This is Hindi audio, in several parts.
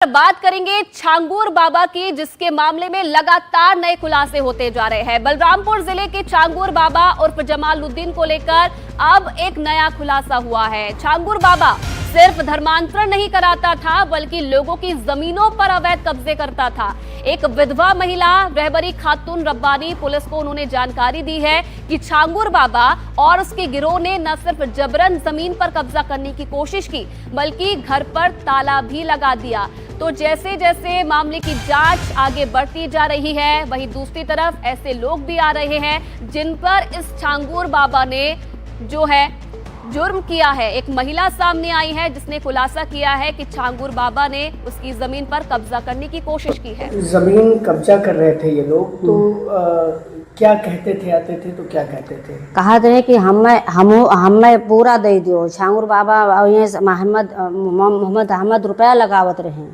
बात करेंगे छांगूर बाबा की, जिसके मामले में लगातार नए खुलासे होते जा रहे हैं। बलरामपुर जिले के छांगूर बाबा उर्फ जमालुद्दीन को लेकर अब एक नया खुलासा हुआ है। छांगूर बाबा सिर्फ धर्मांतरण नहीं कराता था, बल्कि लोगों की जमीनों पर अवैध कब्जे करता था। एक विधवा महिला रहबरी खातून रब्बानी पुलिस को उन्होंने जानकारी दी है कि छांगूर बाबा और उसके गिरोह ने न सिर्फ जबरन जमीन पर कब्जा करने की कोशिश की, बल्कि घर पर ताला भी लगा दिया। तो जैसे जैसे मामले की जांच आगे बढ़ती जा रही है, वहीं दूसरी तरफ ऐसे लोग भी आ रहे हैं जिन पर इस छांगूर बाबा ने जो है जुर्म किया है। एक महिला सामने आई है जिसने खुलासा किया है कि छांगूर बाबा ने उसकी जमीन पर कब्जा करने की कोशिश की है। जमीन कब्जा कर रहे थे ये लोग, तो क्या कहते थे? आते थे तो क्या कहते थे? कहते थे कि हमें पूरा दे दियो। छांगूर बाबा मोहम्मद अहमद रुपया लगावत रहे,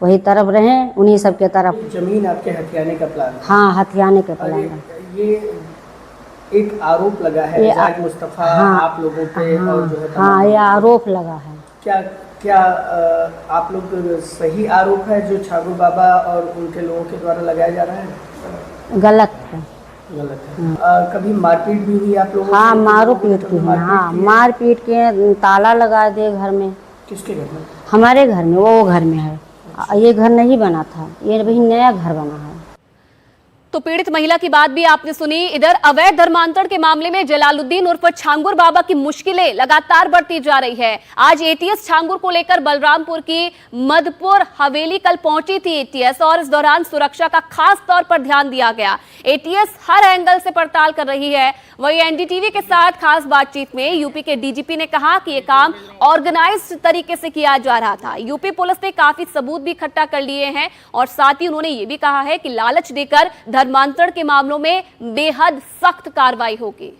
वही तरफ रहे, उन्हीं सब के तरफ जमीन आपके हथियाने का प्लान? हाँ, हथियाने के प्लान। ये एक आरोप लगा है एजाज मुस्तफा आप लोगों पे, और जो है हाँ, ये आरोप लगा है। क्या आप लोग सही आरोप है जो छांगूर बाबा और उनके लोगों के द्वारा लगाया जा रहा है? गलत है। गलत है। कभी मारपीट भी हुई आप लोगों? हाँ, मारो पीट की है। हाँ, मार पीट के ताला लगा दे घर में। किसके घर में? हमारे घर में, वो घर में है। ये घर नहीं बना था, ये भी नया घर बना है। तो पीड़ित महिला की बात भी आपने सुनी। इधर अवैध धर्मांतरण के मामले में जलालुद्दीन उर्फ छांगूर बाबा की मुश्किलें लगातार बढ़ती जा रही है। आज एटीएस छांगूर को लेकर बलरामपुर की मधुपुर हवेली कल पहुंची थी एटीएस, और इस दौरान सुरक्षा का खास तौर पर ध्यान दिया गया। एटीएस हर एंगल से पड़ताल कर रही है। वहीं एनडीटीवी के साथ खास बातचीत में यूपी के डीजीपी ने कहा कि यह काम ऑर्गेनाइज्ड तरीके से किया जा रहा था। यूपी पुलिस ने काफी सबूत भी इकट्ठा कर लिए हैं, और साथ ही उन्होंने ये भी कहा है कि लालच देकर धर्मांतरण के मामलों में बेहद सख्त कार्रवाई होगी।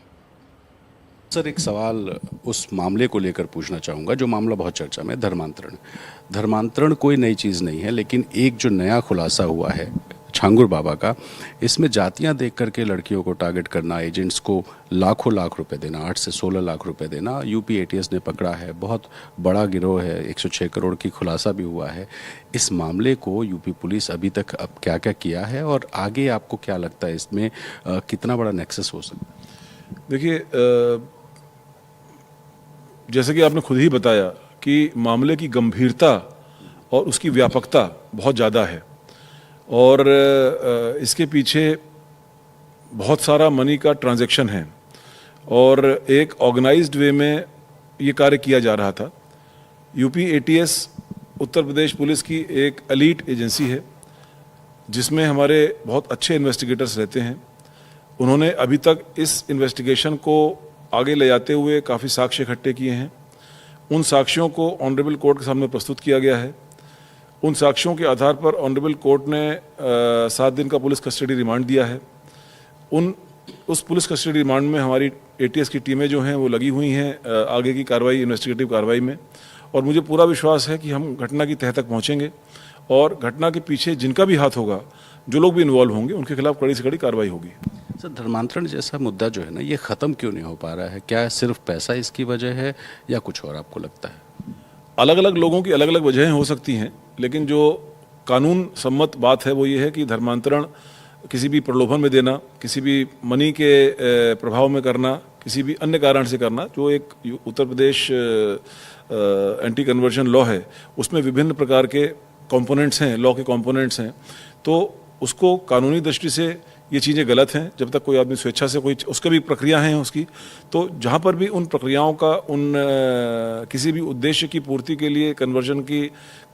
सर, एक सवाल उस मामले को लेकर पूछना चाहूँगा जो मामला बहुत चर्चा में, धर्मांतरण कोई नई चीज़ नहीं है, लेकिन एक जो नया खुलासा हुआ है छांगूर बाबा का, इसमें जातियां देख करके लड़कियों को टारगेट करना, एजेंट्स को लाखों लाख रुपए देना, 8 से 16 लाख रुपए देना, यूपी एटीएस ने पकड़ा है। बहुत बड़ा गिरोह है, 106 करोड़ की खुलासा भी हुआ है। इस मामले को यूपी पुलिस अभी तक अब क्या क्या किया है, और आगे आपको क्या लगता है इसमें कितना बड़ा नेक्सस हो सकता है? देखिए, जैसे कि आपने खुद ही बताया कि मामले की गंभीरता और उसकी व्यापकता बहुत ज़्यादा है, और इसके पीछे बहुत सारा मनी का ट्रांजैक्शन है, और एक ऑर्गेनाइज्ड वे में ये कार्य किया जा रहा था। UP ATS Uttar Pradesh police की एक एलीट एजेंसी है, जिसमें हमारे बहुत अच्छे इन्वेस्टिगेटर्स रहते हैं। उन्होंने अभी तक इस इन्वेस्टिगेशन को आगे ले जाते हुए काफ़ी साक्ष्य इकट्ठे किए हैं। उन साक्ष्यों को ऑनरेबल कोर्ट के सामने प्रस्तुत किया गया है। उन साक्ष्यों के आधार पर ऑनरेबल कोर्ट ने 7 दिन का पुलिस कस्टडी रिमांड दिया है। उस पुलिस कस्टडी रिमांड में हमारी एटीएस की टीमें जो हैं वो लगी हुई हैं आगे की कार्रवाई, इन्वेस्टिगेटिव कार्रवाई में, और मुझे पूरा विश्वास है कि हम घटना की तह तक पहुँचेंगे, और घटना के पीछे जिनका भी हाथ होगा, जो लोग भी इन्वॉल्व होंगे, उनके खिलाफ कड़ी से कड़ी कार्रवाई होगी। सर, धर्मांतरण जैसा मुद्दा जो है ना, ये ख़त्म क्यों नहीं हो पा रहा है? क्या सिर्फ पैसा इसकी वजह है, या कुछ और आपको लगता है? अलग अलग लोगों की अलग अलग वजहें हो सकती हैं, लेकिन जो कानून सम्मत बात है वो ये है कि धर्मांतरण किसी भी प्रलोभन में देना, किसी भी मनी के प्रभाव में करना, किसी भी अन्य कारण से करना, जो एक Uttar Pradesh anti conversion law है, उसमें विभिन्न प्रकार के कंपोनेंट्स हैं, लॉ के कंपोनेंट्स हैं। तो उसको कानूनी दृष्टि से ये चीज़ें गलत हैं। जब तक कोई आदमी स्वेच्छा से, कोई उसका भी प्रक्रिया हैं उसकी, तो जहाँ पर भी उन प्रक्रियाओं का, उन किसी भी उद्देश्य की पूर्ति के लिए कन्वर्जन की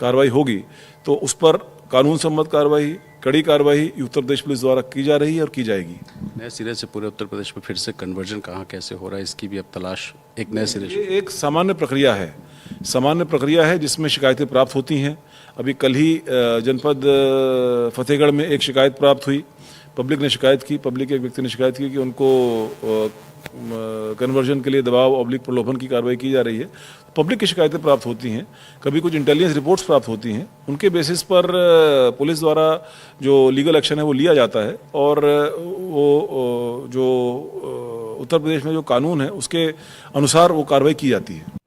कार्रवाई होगी, तो उस पर कानून सम्मत कार्रवाई, कड़ी कार्रवाई उत्तर प्रदेश पुलिस द्वारा की जा रही है और की जाएगी। नए सिरे से पूरे उत्तर प्रदेश में फिर से कन्वर्जन कहाँ कैसे हो रहा है, इसकी भी अब तलाश एक नए सिरे से। ये एक सामान्य प्रक्रिया है जिसमें शिकायतें प्राप्त होती हैं। अभी कल ही जनपद फतेहगढ़ में एक शिकायत प्राप्त हुई, पब्लिक ने शिकायत की, पब्लिक के एक व्यक्ति ने शिकायत की कि उनको कन्वर्जन के लिए दबाव ऑब्लिक प्रलोभन की कार्रवाई की जा रही है। पब्लिक की शिकायतें प्राप्त होती हैं, कभी कुछ इंटेलिजेंस रिपोर्ट्स प्राप्त होती हैं, उनके बेसिस पर पुलिस द्वारा जो लीगल एक्शन है वो लिया जाता है, और वो जो उत्तर प्रदेश में जो कानून है उसके अनुसार वो कार्रवाई की जाती है।